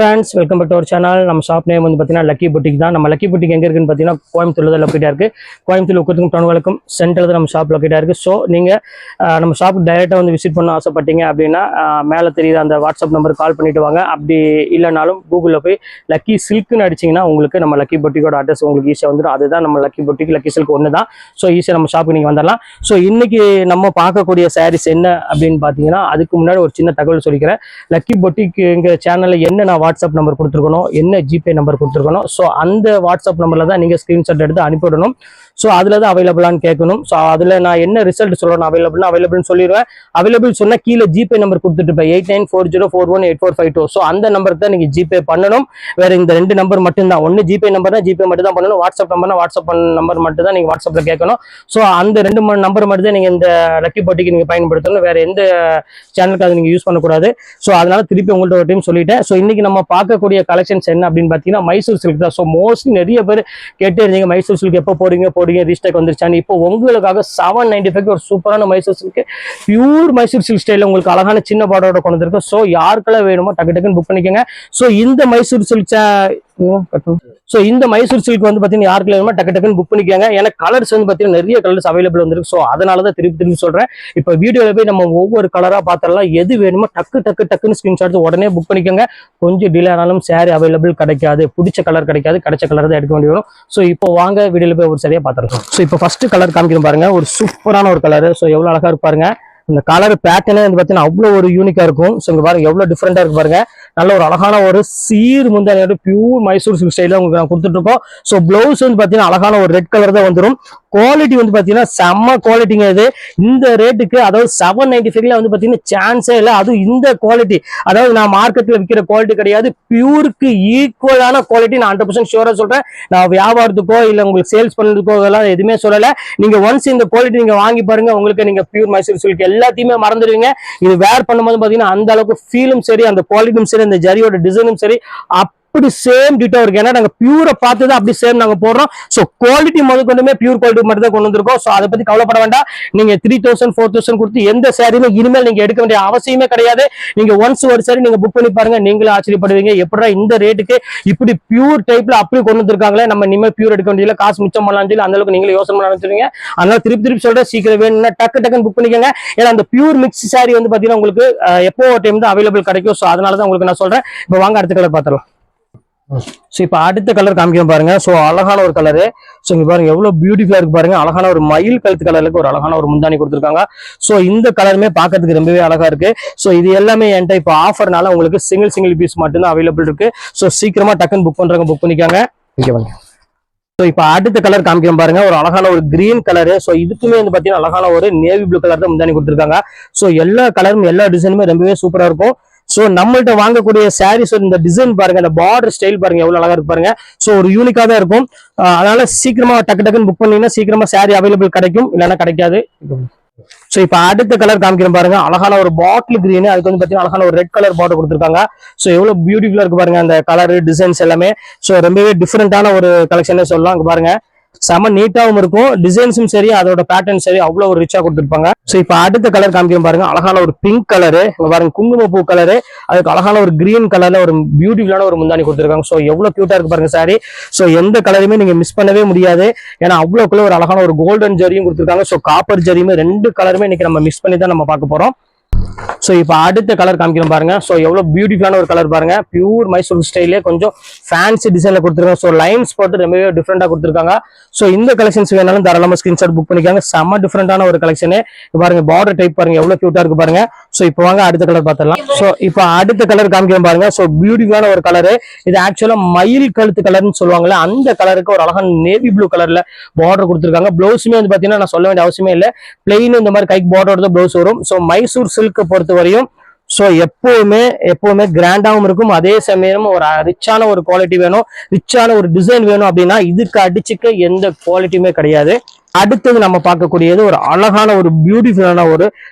Friends, welcome back to our channel. நம்ம shop name வந்து பார்த்தீங்கன்னா லக்கி புட்டிக் தான். நம்ம லக்கி புட்டிக் எங்கே இருக்குன்னு பார்த்தீங்கன்னா கோயம்புத்தூர்ல தான் லொக்கேட்டாக இருக்குது. கோயம்புத்தூர் உட்காந்துக்கும் டவுனுக்கும் சென்டரில் தான் நம்ம ஷாப் லொக்கேட்டாக இருக்குது. ஸோ நீங்கள் நம்ம ஷாப்புக்கு டைரெக்டாக வந்து விசிட் பண்ண ஆசைப்பட்டீங்க அப்படின்னா மேலே தெரியுது அந்த வாட்ஸ்அப் நம்பர் கால் பண்ணிட்டு வாங்க. அப்படி இல்லைனாலும் கூகுளில் போய் லக்கி சில்க்னு அடிச்சிங்கன்னா உங்களுக்கு நம்ம லக்கி புட்டிக்கோட அட்ரஸ் உங்களுக்கு ஈஸியாக வந்துடும். அதுதான் நம்ம லக்கி புட்டிக், லக்கி சில்க் ஒன்று தான். ஸோ ஈஸியாக நம்ம ஷாப்புக்கு நீங்கள் வந்துடலாம். ஸோ இன்னைக்கு நம்ம பார்க்கக்கூடிய சாரீஸ் என்ன அப்படின்னு பார்த்தீங்கன்னா அதுக்கு முன்னாடி ஒரு சின்ன தகவல் சொல்லிக்கிறேன். லக்கி புட்டிக் எங்கள் சேனலில் என்ன வாட்ஸ்அப் நம்பர் கொடுத்துருக்கணும், என்ன ஜிபே நம்பர் கொடுத்துருக்கணும். ஸோ அந்த வாட்ஸ்அப் நம்பர்ல தான் நீங்கள் ஸ்கிரீன்ஷாட் எடுத்து அனுப்பிவிடணும். ஸோ அதில் தான் அவைலபிளான்னு கேட்கணும். ஸோ அதில் நான் என்ன ரிசல்ட் சொல்லணும், அவைலபிள்னு சொல்லிடுவேன். அவைலபிள் சொன்னால் கீழே ஜிபே நம்பர் கொடுத்துட்டு 8940418452. ஸோ அந்த நம்பருக்கு தான் நீங்கள் ஜிபே பண்ணணும். வேற இந்த ரெண்டு நம்பர் மட்டும்தான். ஒன்று ஜிபே நம்பர் தான், ஜிபே மட்டும் தான் பண்ணணும். வாட்ஸ்அப் நம்பர்னா வாட்ஸ்அப் நம்பர் மட்டும் தான் நீங்கள் வாட்ஸ்அப்பில் கேட்கணும். ஸோ அந்த ரெண்டு நம்பர் மட்டும் தான் நீங்கள் இந்த லக்கி புட்டிக்கு நீங்கள் பயன்படுத்தணும். வேற எந்த சேனலுக்கு அதை நீங்கள் யூஸ் பண்ணக்கூடாது. ஸோ அதனால திருப்பி உங்கள்கிட்ட ஒரு டைம் சொல்லிட்டேன். ஸோ இன்னைக்கு நம்ம பார்க்கக்கூடிய கலெக்ஷன்ஸ் என்ன அப்படின்னு பார்த்தீங்கன்னா மைசூர் சில்க் தான். ஸோ மோஸ்ட்லி நிறைய பேர் கேட்டே இருந்தீங்க மைசூர் சில்க் எப்போ போடுங்க ரீஸ்டாக் வந்துருச்சான்னு. இப்போ உங்களுக்காக 795 ஒரு சூப்பரான Mysore silk, pure Mysore silk ஸ்டைல உங்களுக்கு அழகான சின்ன பார்டரோட கொண்டு வந்திருக்கு. ஸோ யாருக்கெல்லாம் வேணுமோ டக்கு டக்குன்னு புக் பண்ணிக்கோங்க. ஸோ இந்த மைசூர் சில்க் வந்து பாத்தீங்கன்னா யாருக்கு வேணுமோ டக்கு டக்குன்னு புக் பண்ணிக்கோங்க. ஏன்னா கலர்ஸ் வந்து பாத்தீங்கன்னா நிறைய கலர்ஸ் அவைலபிள் வந்துருக்கு. ஸோ அதனாலதான் திருப்பி சொல்றேன். இப்போ வீடியோல போய் நம்ம ஒவ்வொரு கலரா பார்த்தரலாம். எது வேணுமோ டக்குன்னு ஸ்கிரீன்ஷாட் உடனே புக் பண்ணிக்கோங்க. கொஞ்சம் டிலே ஆனாலும் சாரி அவைலபிள் கிடைக்காது, பிடிச்ச கலர் கிடைக்காது, கிடைச்ச கலர் தான் எடுக்க வேண்டி வரும். ஸோ இப்போ வாங்க வீடியோல போய் ஒரு சரியா பார்த்துருக்கோம். ஸோ இப்போ ஃபர்ஸ்ட் கலர் காமிக்கணும் பாருங்க. ஒரு சூப்பரான ஒரு கலர். ஸோ எவ்வளவு அழகா இருப்பாருங்க. இந்த கலர் பேட்டர்னே வந்து பாத்தீங்கன்னா அவ்வளவு ஒரு யூனிக்கா இருக்கும். ஸோ இங்க பாருங்க எவ்வளவு டிஃப்ரெண்டா இருக்கு பாருங்க. நல்ல ஒரு அழகான ஒரு சீர் முந்தானியோட பியூர் மைசூர் சில்க் ஸ்டைல உங்களுக்கு நான் கொடுத்துட்டு இருக்கோம். ஸோ பிளவுஸ் வந்து பாத்தீங்கன்னா அழகான ஒரு ரெட் கலர் தான் வந்துடும். குவாலிட்டி வந்து பாத்தீங்கன்னா செம்ம குவாலிட்டிங்க. இது இந்த ரேட்டுக்கு, அதாவது 795 வந்து பாத்தீங்கன்னா சான்ஸே இல்லை. அதுவும் இந்த குவாலிட்டி, அதாவது நான் மார்க்கெட்ல விற்கிற குவாலிட்டி கிடையாது, பியூருக்கு ஈக்குவலான குவாலிட்டி. நான் 100% ஷூரா சொல்றேன். நான் வியாபாரத்துக்கோ இல்ல உங்களுக்கு சேல்ஸ் பண்றதுக்கோ இதெல்லாம் எதுவுமே சொல்லல. நீங்க ஒன்ஸ் இந்த குவாலிட்டி நீங்க வாங்கி பாருங்க, உங்களுக்கு நீங்க பியூர் மைசூர் சில்க் எல்லாத்தையுமே மறந்துடுவீங்க. இது வேர் பண்ணும்போது பாத்தீங்கன்னா அந்த அளவுக்கு ஃபீலும் சரி, அந்த குவாலிட்டியும் சரி, அந்த ஜரியோட டிசைனும் சரி அப்படி சேம் டிட்டோ இருக்கு. ஏன்னா நாங்க பியூரை பார்த்து தான் அப்படி சேம் நாங்க போடுறோம். ஸோ குவாலிட்டி முதற்கொண்டுமே பியூர் குவாலிட்டி மட்டும் தான் கொண்டு வந்திருக்கோம். ஸோ அதை பத்தி கவலைப்பட வேண்டாம். நீங்க 3000 4000 கொடுத்து எந்த சாரியுமே இனிமேல் நீங்க எடுக்க வேண்டிய அவசியமே கிடையாது. நீங்க ஒன்ஸ் ஒரு சாரி நீங்க புக் பண்ணி பாருங்க, நீங்களும் ஆச்சரியப்படுவீங்க. எப்படா இந்த ரேட்டுக்கு இப்படி பியூர் டைப்ல அப்படி கொண்டு வந்திருக்காங்களே, நம்ம இனிமேல் பியூர் எடுக்க வேண்டியது காசு மிச்சம் பண்ணலாம் சொல்லி அந்த அளவுக்கு நீங்களும் யோசனை பண்ண ஆரம்பிச்சிருவீங்க. அதனால திருப்பி சொல்றேன், சீக்கிரம் வேணும்னா டக்குன்னு புக் பண்ணிக்கோங்க. ஏன்னா அந்த பியூர் மிக்ஸ் சாரி வந்து பாத்தீங்கன்னா உங்களுக்கு எப்போ டைம் தான் அவைலபிள் கிடைக்கும். ஸோ அதனால தான் உங்களுக்கு நான் சொல்றேன். இப்போ வாங்க அடுத்த கலர் பார்த்துடலாம். ஸோ இப்போ அடுத்த கலர் காமிக்க பாருங்க. ஸோ அழகான ஒரு கலரு. ஸோ இங்க பாருங்க எவ்வளவு பியூட்டிஃபுல்லா இருக்கு பாருங்க. அழகான ஒரு மயில் கழுத்து கலருக்கு ஒரு அழகான ஒரு முந்தானி கொடுத்துருக்காங்க. ஸோ இந்த கலருமே பார்க்கறதுக்கு ரொம்பவே அழகா இருக்கு. ஸோ இது எல்லாமே என்கிட்ட இப்போ ஆஃபர்னால உங்களுக்கு சிங்கிள் பீஸ் மட்டும்தான் அவைலபிள் இருக்கு. ஸோ சீக்கிரமா டக்குன்னு புக் பண்றவங்க புக் பண்ணிக்காங்க. இங்க வாங்க. ஸோ இப்போ அடுத்த கலர் காமிக்கிறோம் பாருங்க. ஒரு அழகான ஒரு கிரீன் கலரு. ஸோ இதுக்குமே வந்து பாத்தீங்கன்னா அழகான ஒரு நேவி ப்ளூ கலர் தான் முந்தானி கொடுத்துருக்காங்க. ஸோ எல்லா கலரும் எல்லா டிசைனுமே ரொம்பவே சூப்பரா இருக்கும். சோ நம்மள்ட்ட வாங்கக்கூடிய சாரீஸ் இந்த டிசைன் பாருங்க, அந்த பார்டர் ஸ்டைல் பாருங்க எவ்வளவு அழகா இருக்கு பாருங்க. சோ ஒரு யூனிக்கா தான் இருக்கும். அதனால சீக்கிரமா டக்குன்னு புக் பண்ணீங்கன்னா சீக்கிரமா சாரி அவைலபிள் கிடைக்கும், இல்லைன்னா கிடைக்காது. சோ இப்ப அடுத்த கலர் காமிக்கிறேன் பாருங்க. அழகான ஒரு பாட்டில் கிரீன், அதுக்கு வந்து பாத்தீங்கன்னா அழகான ஒரு ரெட் கலர் பார்டர் கொடுத்துருக்காங்க. சோ எவ்வளவு பியூட்டிஃபுல்லா இருக்கு பாருங்க அந்த கலர் டிசைன்ஸ் எல்லாமே. சோ ரொம்பவே டிஃபரெண்டான ஒரு கலெக்ஷன் சொல்லலாம். அங்க பாருங்க செம நீட்டாவும் இருக்கும், டிசைன்ஸும் சரி அதோட பேட்டர்ன் சரி அவ்வளவு ஒரு ரிச்சா கொடுத்துருப்பாங்க. சோ இப்ப அடுத்த கலர் காமிக்கிறோம் பாருங்க. அழகான ஒரு பிங்க் கலரு, பாருங்க குங்குமப்பூ கலரு, அதுக்கு அழகான ஒரு கிரீன் கலர்ல ஒரு பியூட்டிஃபுல்லான ஒரு முந்தானி கொடுத்துருக்காங்க. சோ எவ்வளவு கியூட்டா இருக்கு பாருங்க சாரி. சோ எந்த கலருமே நீங்க மிஸ் பண்ணவே முடியாது. ஏன்னா அவ்வளவுக்குள்ள ஒரு அழகான ஒரு கோல்டன் ஜரியும் கொடுத்துருக்காங்க. சோ காப்பர் ஜரியுமே ரெண்டு கலருமே இன்னைக்கு நம்ம மிஸ் பண்ணி தான் நம்ம பார்க்க போறோம். சோ இப்ப அடுத்த கலர் காமிக்கிறோம் பாருங்க. சோ எவ்வளவு பியூட்டிஃபுல்லான ஒரு கலர் பாருங்க. பியூர் மைசூர் ஸ்டைலே கொஞ்சம் ஃபேன்சி டிசைன்ல கொடுத்துருக்காங்க. சோ லைன்ஸ் போட்டு ரொம்பவே டிஃப்ரெண்டா கொடுத்துருக்காங்க. சோ இந்த கலெக்ஷன்ஸ் வேணாலும் தாராளமா ஸ்கிரீன்ஷாட் புக் பண்ணிக்காங்க. செம்ம டிஃப்ரெண்டான ஒரு கலெக்ஷன் பாருங்க. பார்டர் டைப் பாருங்க எவ்வளவு கியூட்டா இருக்கு பாருங்க. சோ இப்போ வாங்க அடுத்த கலர் பார்த்துடலாம். சோ இப்போ அடுத்த கலர் காமிக்கிறோம் பாருங்க. சோ பியூட்டிஃபுல்லான ஒரு கலரு. இது ஆக்சுவலா மயில் கழுத்து கலர்னு சொல்லுவாங்கல்ல, அந்த கலருக்கு ஒரு அழகான நேவி ப்ளூ கலர்ல பார்டர் கொடுத்துருக்காங்க. பிளவுஸுமே வந்து பாத்தீங்கன்னா நான் சொல்ல வேண்டிய அவசியமே இல்லை, பிளெயின் இந்த மாதிரி கைக்கு பார்டரோட தான் பிளவுஸ் வரும். சோ மைசூர் சில்க் பொறுத்த வரையும் சோ எப்பவுமே கிராண்டாவும் இருக்கும், அதே சமயம் ஒரு ரிச்சான ஒரு குவாலிட்டி வேணும், ரிச்சான ஒரு டிசைன் வேணும் அப்படின்னா இதுக்கு அடிச்சுக்க எந்த குவாலிட்டியுமே கிடையாது. அடுத்தது நம்ம பார்க்கக்கூடியது ஒரு அழகான ஒரு பியூட்டிஃபுல்லான ஒரு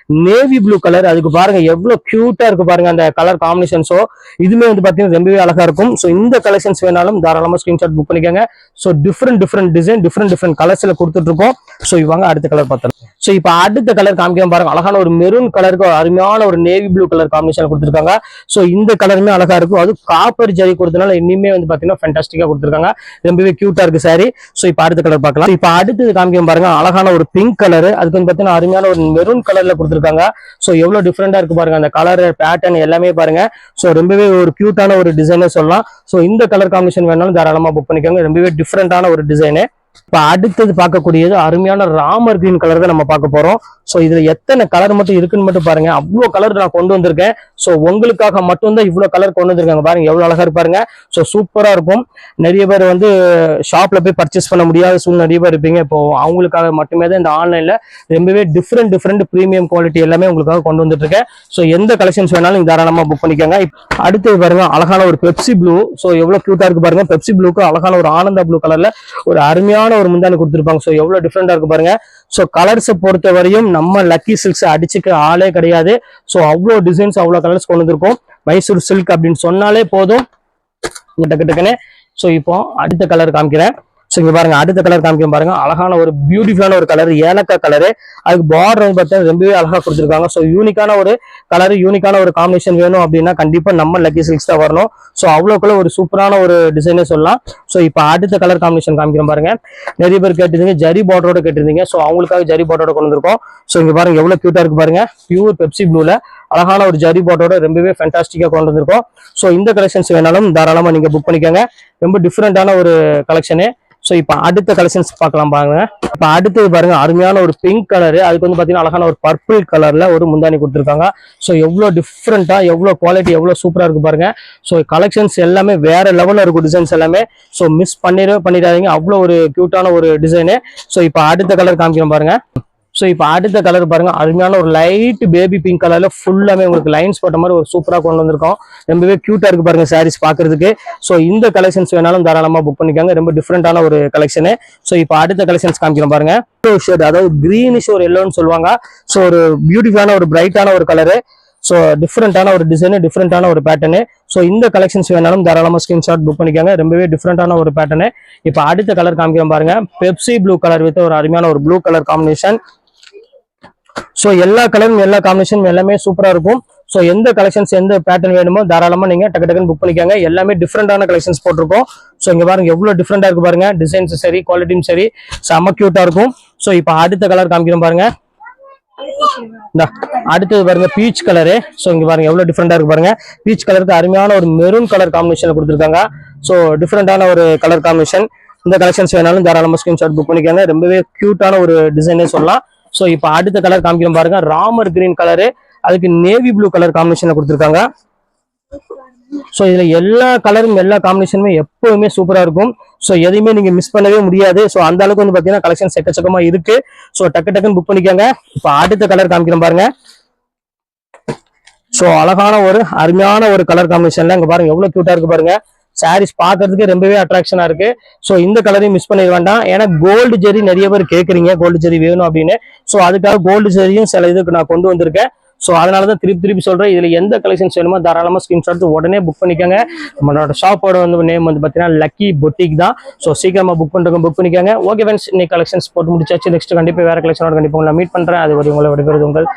நேவி ப்ளூ கலர். அதுக்கு பாருங்க எவ்வளவு கியூட்டா இருக்கு பாருங்க அந்த கலர் காம்பினேஷன்ஸோ. இதுமே வந்து பாத்தீங்கன்னா ரொம்பவே அழகா இருக்கும். சோ இந்த கலெக்ஷன்ஸ் வேணாலும் தாராளமா ஸ்கிரீன்ஷாட் புக் பண்ணிக்கோங்க. சோ டிஃப்ரெண்ட் டிசைன் டிஃப்ரெண்ட் கலர்ஸ்ல கொடுத்துட்டு இருக்கோம். சோ இவங்க அடுத்த கலர் பார்த்தோம். ஸோ இப்போ அடுத்த கலர் காமிக்க பாருங்க, அழகான ஒரு மெரூன் கலருக்கு அருமையான ஒரு நேவி ப்ளூ கலர் காம்பினேஷன் கொடுத்துருக்காங்க. ஸோ இந்த கலருமே அழகா இருக்கும், அது காப்பர் ஜரி கொடுத்தனால இனிமே வந்து பாத்தீங்கன்னா ஃபேண்டாஸ்டிக்கா கொடுத்துருக்காங்க, ரொம்பவே கியூட்டா இருக்கு சாரி. ஸோ இப்போ அடுத்த கலர் பார்க்கலாம். இப்போ அடுத்தது காமிக்க பாருங்க, அழகான ஒரு பிங்க் கலர், அதுக்கு வந்து பாத்தீங்கன்னா அருமையான ஒரு மெரூன் கலர்ல கொடுத்துருக்காங்க. ஸோ எவ்வளவு டிஃப்ரெண்டா இருக்கு பாருங்க, அந்த கலர் பேட்டர்ன் எல்லாமே பாருங்க. ஸோ ரொம்பவே ஒரு கியூட்டான ஒரு டிசைனே சொல்லலாம். ஸோ இந்த கலர் காம்பினேஷன் வேணாலும் தாராளமா புக் பண்ணிக்கோங்க, ரொம்பவே டிஃப்ரெண்டான ஒரு டிசைனு. இப்ப அடுத்தது பார்க்கக்கூடியது அருமையான ராமர் கிரீன் கலர் தான் நம்ம பார்க்க போறோம். சோ இதுல எத்தனை கலர் மட்டும் இருக்குன்னு மட்டும் பாருங்க, அவ்வளவு கலர் நான் கொண்டு வந்திருக்கேன். சோ உங்களுக்காக மட்டும் தான் இவ்வளவு கலர் கொண்டு வந்திருக்காங்க பாருங்க, எவ்வளவு அழகா இருப்பாருங்க. சோ சூப்பரா இருக்கும். நிறைய பேர் வந்து ஷாப்ல போய் பர்ச்சேஸ் பண்ண முடியாத சூழ்நிலை நிறைய பேர் இருப்பீங்க. இப்போ அவங்களுக்காக மட்டுமே தான் இந்த ஆன்லைன்ல ரொம்பவே டிஃப்ரெண்ட் பிரீமியம் குவாலிட்டி எல்லாமே உங்களுக்காக கொண்டு வந்துட்டு இருக்கேன். சோ எந்த கலெக்ஷன்ஸ் வேணாலும் தாராளமா புக் பண்ணிக்கோங்க. அடுத்து பாருங்க, அழகான ஒரு பெப்சி ப்ளூ. சோ எவ்வளவு கியூட்டா இருக்கு பாருங்க, பெப்சி ப்ளூக்கு அழகான ஒரு ஆனந்தா ப்ளூ கலர்ல ஒரு அருமையான ஒரு முந்தானி கொடுத்திருப்பாங்க. சோ எவ்வளவு டிஃப்ரெண்டா இருக்கு பாருங்க. சோ கலர்ஸ் பொறுத்த வரையும் நம்ம லக்கி சில்க்ஸ் அடிச்சுக்க ஆளே கிடையாது. சோ அவ்வளவு டிசைன்ஸ் அவ்வளவு கலர்ஸ் கொண்டு வந்திருக்கோம். மைசூர் சில்க் அப்படின்னு சொன்னாலே போதும் டக்கு டக்குன்னு. சோ இப்போ அடுத்த கலர் காமிக்கிறேன். சோ இங்க பாருங்க, அடுத்த கலர் காமிக்க பாருங்க, அழகான ஒரு பியூட்டிஃபுல்லான ஒரு கலர், ஏலக்காய் கலரு. அதுக்கு பார்டர் வந்து பார்த்தா ரொம்பவே அழகா கொடுத்துருக்காங்க. ஸோ யூனிக்கான ஒரு கலர், யூனிக்கான ஒரு காம்பினேஷன் வேணும் அப்படின்னா கண்டிப்பா நம்ம லக்கி சில்க்ஸ் தான் வரணும். ஸோ அவ்வளோக்குள்ள ஒரு சூப்பரான ஒரு டிசைனே சொல்லலாம். ஸோ இப்போ அடுத்த கலர் காம்பினேஷன் காமிக்கிறேன் பாருங்க. நிறைய பேர் கேட்டிருந்தீங்க, ஜரி பார்டரோட கேட்டிருந்தீங்க. ஸோ அவங்களுக்காக ஜரி பார்டரோட கொண்டு வந்திருக்கோம். ஸோ இங்க பாருங்க எவ்வளவு கியூட்டா இருக்கு பாருங்க, பியூர் பெப்சி ப்ளூல அழகான ஒரு ஜரி பார்டரோட ரொம்பவே ஃபேண்டாஸ்டிக்கா கொண்டு வந்திருக்கோம். ஸோ இந்த கலெக்ஷன்ஸ் வேணாலும் தாராளமா நீங்க புக் பண்ணிக்கோங்க, ரொம்ப டிஃப்ரெண்டான ஒரு கலெக்ஷனு. ஸோ இப்போ அடுத்த கலெக்ஷன்ஸ் பார்க்கலாம் பாருங்க. இப்போ அடுத்தது பாருங்க, அருமையான ஒரு பிங்க் கலரு, அதுக்கு வந்து பார்த்தீங்கன்னா அழகான ஒரு பர்பிள் கலர்ல ஒரு முந்தானி கொடுத்துருக்காங்க. ஸோ எவ்வளோ டிஃப்ரெண்டா, எவ்வளோ குவாலிட்டி, எவ்வளோ சூப்பரா இருக்கு பாருங்க. ஸோ கலெக்ஷன்ஸ் எல்லாமே வேற லெவலில் இருக்கும், டிசைன்ஸ் எல்லாமே. ஸோ மிஸ் பண்ணிடாதீங்க, அவ்வளோ ஒரு கியூட்டான ஒரு டிசைனு. ஸோ இப்போ அடுத்த கலர் காமிக்கிறோம் பாருங்க. ஸோ இப்போ அடுத்த கலர் பாருங்க, அருமையான ஒரு லைட் பேபி பிங்க் கலர்ல ஃபுல்லாமே உங்களுக்கு லைன்ஸ் போட்ட மாதிரி ஒரு சூப்பரா கொண்டு வந்திருக்கோம். ரொம்பவே கியூட்டா இருக்கு பாருங்க சாரீஸ் பாக்குறதுக்கு. ஸோ இந்த கலெக்ஷன்ஸ் வேணாலும் தாராளமா புக் பண்ணிக்காங்க, ரொம்ப டிஃப்ரெண்டான ஒரு கலெக்ஷனு. ஸோ இப்போ அடுத்த கலெக்ஷன்ஸ் காமிக்கிறோம் பாருங்க. ஷேட், அதாவது கிரீனிஷ் ஒரு எல்லோன்னு சொல்லுவாங்க. ஸோ ஒரு பியூட்டிஃபுல்லான ஒரு பிரைட்டான ஒரு கலரு. ஸோ டிஃப்ரெண்டான ஒரு டிசைனு, டிஃப்ரெண்டான ஒரு பேட்டர்னு. ஸோ இந்த கலெக்ஷன்ஸ் வேணாலும் தாராளமா ஸ்கிரீன்ஷாட் புக் பண்ணிக்காங்க, ரொம்பவே டிஃப்ரெண்டான ஒரு பேட்டர்னு. இப்போ அடுத்த கலர் காமிக்கிறோம் பாருங்க, பெப்சி ப்ளூ கலர் வித் ஒரு அருமையான ஒரு ப்ளூ கலர் காம்பினேஷன். ஸோ எல்லா கலரும் எல்லா காம்பினேஷனும் எல்லாமே சூப்பரா இருக்கும். ஸோ எந்த கலெக்ஷன்ஸ் எந்த பேட்டர்ன் வேணுமோ தாராளமா நீங்க டக்கு டக்குன்னு புக் பண்ணிக்காங்க, எல்லாமே டிஃப்ரெண்டான கலெக்ஷன்ஸ் போட்டிருக்கோம். ஸோ இங்க பாருங்க எவ்வளவு டிஃப்ரெண்டா இருக்கு பாருங்க, டிசைன்ஸ் சரி, குவாலிட்டியும் சரி, செம்ம கியூட்டா இருக்கும். ஸோ இப்போ அடுத்த கலர் காமிக்கிறோம் பாருங்க. அடுத்தது பாருங்க பீச் கலரு. ஸோ இங்க பாருங்க எவ்வளவு டிஃப்ரெண்டா இருக்கு பாருங்க, பீச் கலருக்கு அருமையான ஒரு மெரூன் கலர் காம்பினேஷன் கொடுத்துருக்காங்க. ஸோ டிஃப்ரெண்டான ஒரு கலர் காம்பினேஷன். இந்த கலெக்ஷன்ஸ் வேணாலும் தாராளமா ஸ்கிரீன்ஷாட் புக் பண்ணிக்காங்க, ரொம்பவே கியூட்டான ஒரு டிசைனே சொல்லலாம். ஸோ இப்போ அடுத்த கலர் காமிக்கிறோம் பாருங்க, ராமர் கிரீன் கலரு, அதுக்கு நேவி ப்ளூ கலர் காம்பினேஷன் கொடுத்துருக்காங்க. ஸோ இதுல எல்லா கலரும் எல்லா காம்பினேஷனுமே எப்பவுமே சூப்பரா இருக்கும். ஸோ எதையுமே நீங்க மிஸ் பண்ணவே முடியாது. ஸோ அந்த அளவுக்கு வந்து பாத்தீங்கன்னா கலெக்ஷன் எக்கச்சக்கமா இருக்கு. ஸோ டக்கு டக்குன்னு புக் பண்ணிக்கோங்க. இப்போ அடுத்த கலர் காமிக்கிறோம் பாருங்க. ஸோ அழகான ஒரு அருமையான ஒரு கலர் காம்பினேஷன்ல இங்க பாருங்க எவ்வளவு கியூட்டா இருக்கு பாருங்க. சாரீஸ் பாக்குறதுக்கு ரொம்பவே அட்ராக்ஷனா இருக்கு. ஸோ இந்த கலரையும் மிஸ் பண்ணிட வேண்டாம், ஏன்னா கோல்டு ஜெரி நிறைய பேர் கேட்குறீங்க, கோல்டு ஜெரி வேணும் அப்படின்னு. ஸோ அதுக்காக கோல்டு ஜெரியும் சில இதுக்கு நான் கொண்டு வந்திருக்கேன். ஸோ அதனாலதான் திருப்பி சொல்றேன், இதுல எந்த கலெக்ஷன்ஸ் வேணுமோ தாராளமா ஸ்கிரீன்ஷாட் உடனே புக் பண்ணிக்கோங்க. நம்மளோட ஷாப்போட வந்து நேம் வந்து பாத்தீங்கன்னா லக்கி பொட்டிக் தான். ஸோ சீக்கிரமா புக் பண்ணிக்கோங்க. ஓகே ஃப்ரெண்ட்ஸ், இன்னைக்கு கலெக்ஷன்ஸ் போட்டு முடிச்சாச்சு. நெக்ஸ்ட் கண்டிப்பா வேற கலெக்ஷனோட கண்டிப்பா உங்களை மீட் பண்றேன். அது உங்களை விடைபெறுவது உங்கள்